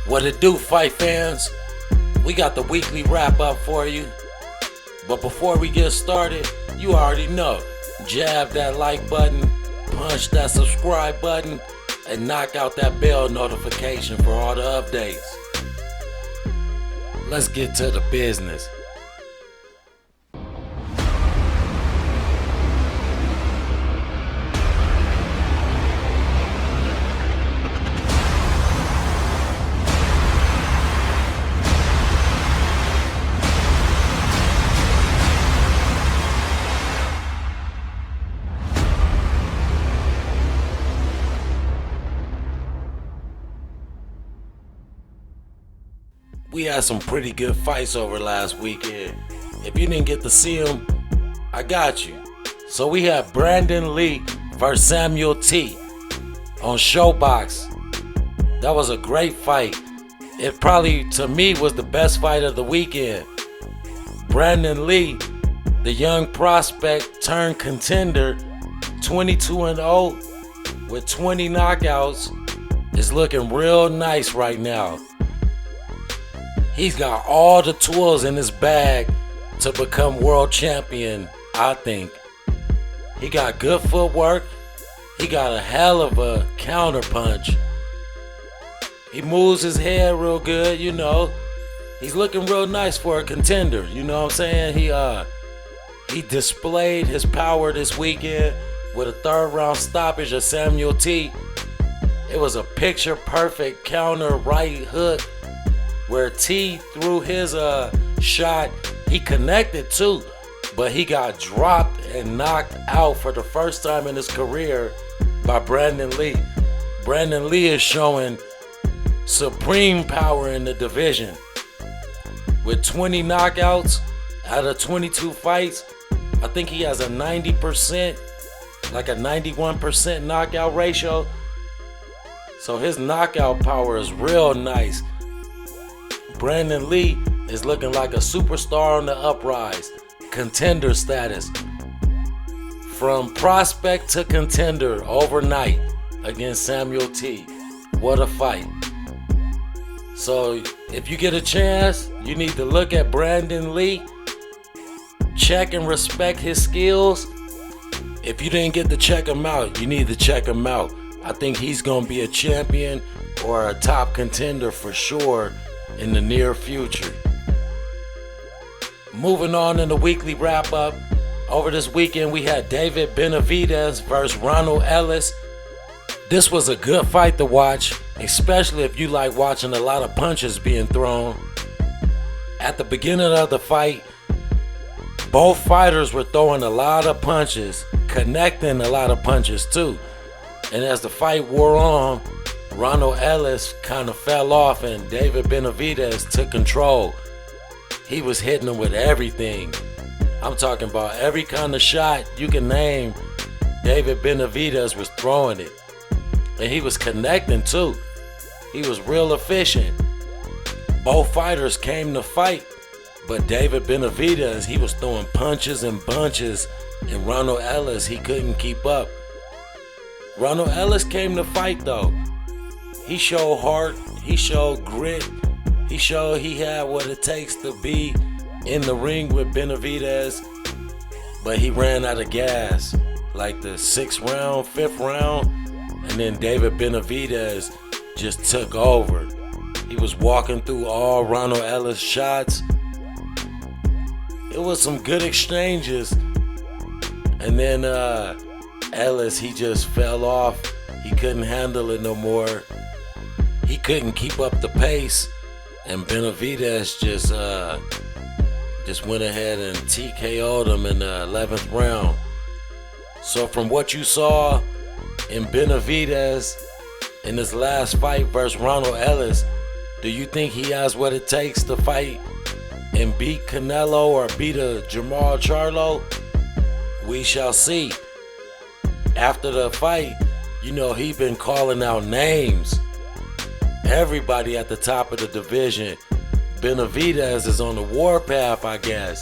What it do, fight fans? We got the weekly wrap up for you. But before we get started, you already know. Jab that like button, punch that subscribe button, and knock out that bell notification for all the updates. Let's get to the business. We had some pretty good fights over last weekend. If you didn't get to see them, I got you. So we had Brandon Lee versus Samuel T on Showbox. That was a great fight. It probably, to me, was the best fight of the weekend. Brandon Lee, the young prospect turned contender, 22-0 with 20 knockouts, is looking real nice right now. He's got all the tools in his bag to become world champion, I think. He got good footwork. He got a hell of a counter punch. He moves his head real good, you know. He's looking real nice for a contender, you know what I'm saying? He displayed his power this weekend with a third round stoppage of Samuel T. It was a picture perfect counter right hook where T threw his shot. He connected too, but he got dropped and knocked out for the first time in his career by Brandon Lee. Brandon Lee is showing supreme power in the division. With 20 knockouts out of 22 fights, I think he has a 90%, like a 91% knockout ratio. So his knockout power is real nice. Brandon Lee is looking like a superstar on the uprise, contender status. From prospect to contender overnight against Samuel T. What a fight. So if you get a chance, you need to look at Brandon Lee, check and respect his skills. If you didn't get to check him out, you need to check him out. I think he's going to be a champion or a top contender for sure in the near future. Moving on in the weekly wrap up, over this weekend we had David Benavidez versus Ronald Ellis. This was a good fight to watch, especially if you like watching a lot of punches being thrown. At the beginning of the fight, both fighters were throwing a lot of punches, connecting a lot of punches too. And as the fight wore on, Ronald Ellis kind of fell off and David Benavidez took control. He was hitting him with everything. I'm talking about every kind of shot you can name. David Benavidez was throwing it. And he was connecting too. He was real efficient. Both fighters came to fight, but David Benavidez, he was throwing punches and bunches, and Ronald Ellis, he couldn't keep up. Ronald Ellis came to fight though. He showed heart, he showed grit, he showed he had what it takes to be in the ring with Benavidez, but he ran out of gas like the 6th round, 5th round, and then David Benavidez just took over. He was walking through all Ronald Ellis shots. It was some good exchanges, and then Ellis, he just fell off. He couldn't handle it no more. He couldn't keep up the pace, and Benavidez just went ahead and TKO'd him in the 11th round. So from what you saw in Benavidez in his last fight versus Ronald Ellis, do you think he has what it takes to fight and beat Canelo or beat a Jamal Charlo? We shall see. After the fight, you know, he been calling out names. Everybody at the top of the division. Benavidez is on the warpath, I guess.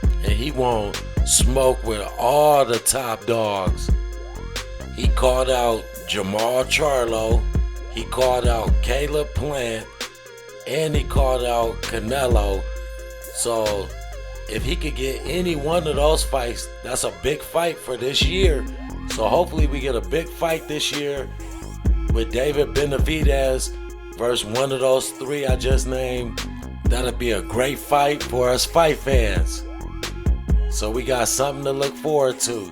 And he won't smoke with all the top dogs. He called out Jamal Charlo. He called out Caleb Plant. and he called out Canelo. So if he could get any one of those fights, that's a big fight for this year. So hopefully we get a big fight this year with David Benavidez versus one of those three I just named. That'll be a great fight for us fight fans. So we got something to look forward to.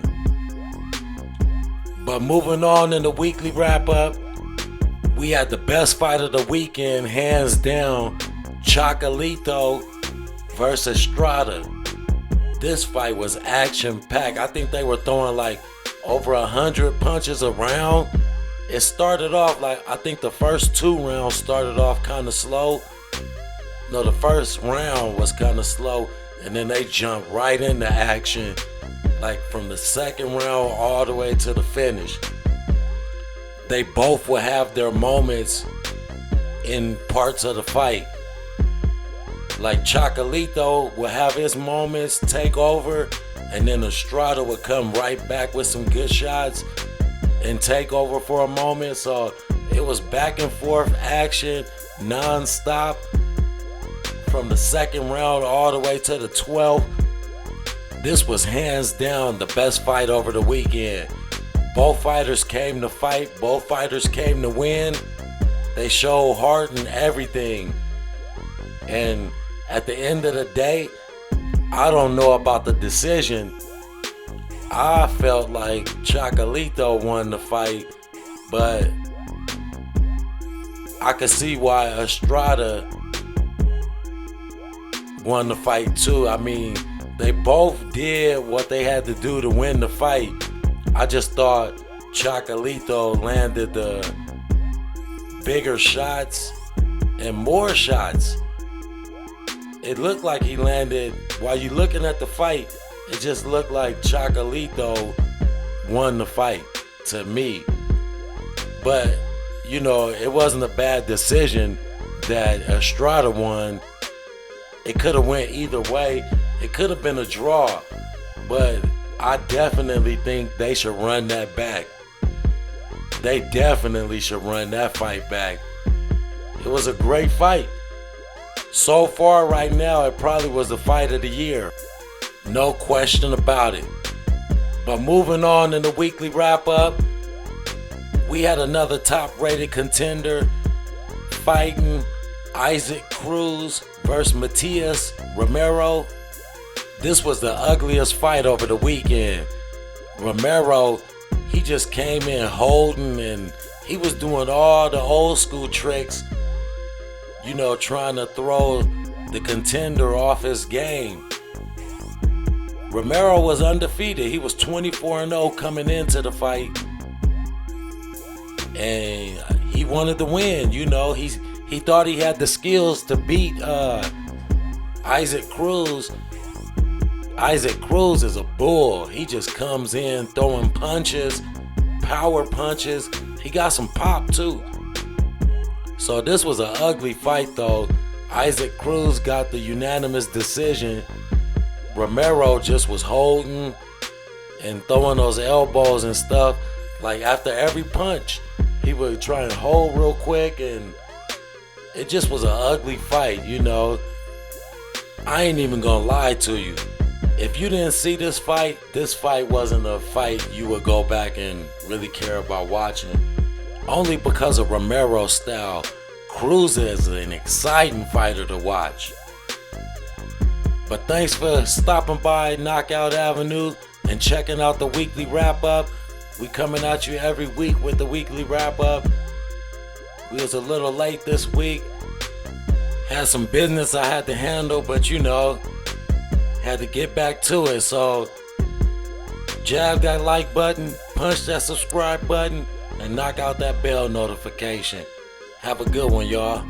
But moving on in the weekly wrap-up, we had the best fight of the weekend, hands down, Chocolato versus Strada. This fight was action-packed. I think they were throwing like over 100 punches a round. It started off like, I think the first 2 rounds started off kind of slow. No, the first round was kind of slow, and then they jumped right into action, like from the second round all the way to the finish. They both will have their moments in parts of the fight. Like Chocolato will have his moments, take over, and then Strada would come right back with some good shots and take over for a moment. So it was back and forth action, non-stop, from the second round all the way to the 12th. This was hands down the best fight over the weekend. Both fighters came to fight. Both fighters came to win. They showed heart and everything. And at the end of the day, I don't know about the decision. I felt like Chocolato won the fight, but I could see why Strada won the fight too. I mean, they both did what they had to do to win the fight. I just thought Chocolato landed the bigger shots and more shots. It looked like he landed, while you looking at the fight, it just looked like Chocolato won the fight to me. But, you know, it wasn't a bad decision that Strada won. It could have went either way. It could have been a draw, but I definitely think they should run that back. They definitely should run that fight back. It was a great fight. So far right now, it probably was the fight of the year. No question about it. But moving on in the weekly wrap-up, we had another top-rated contender fighting Cruz versus Matthias, Romero. This was the ugliest fight over the weekend. Romero, he just came in holding, and he was doing all the old school tricks, you know, trying to throw the contender off his game. Romero was undefeated. He was 24-0 coming into the fight, and he wanted to win. You know, he thought he had the skills to beat Cruz. Cruz is a bull. He just comes in throwing punches, power punches. He got some pop too. So this was an ugly fight though. Cruz got the unanimous decision. Romero just was holding and throwing those elbows and stuff. Like after every punch, he would try and hold real quick, and it just was an ugly fight, you know. I ain't even gonna lie to you. If you didn't see this fight wasn't a fight you would go back and really care about watching. Only because of Romero's style. Cruz is an exciting fighter to watch. But thanks for stopping by Knockout Avenue and checking out the weekly wrap-up. We coming at you every week with the weekly wrap-up. We was a little late this week. Had some business I had to handle, but you know, had to get back to it. So jab that like button, punch that subscribe button, and knock out that bell notification. Have a good one, y'all.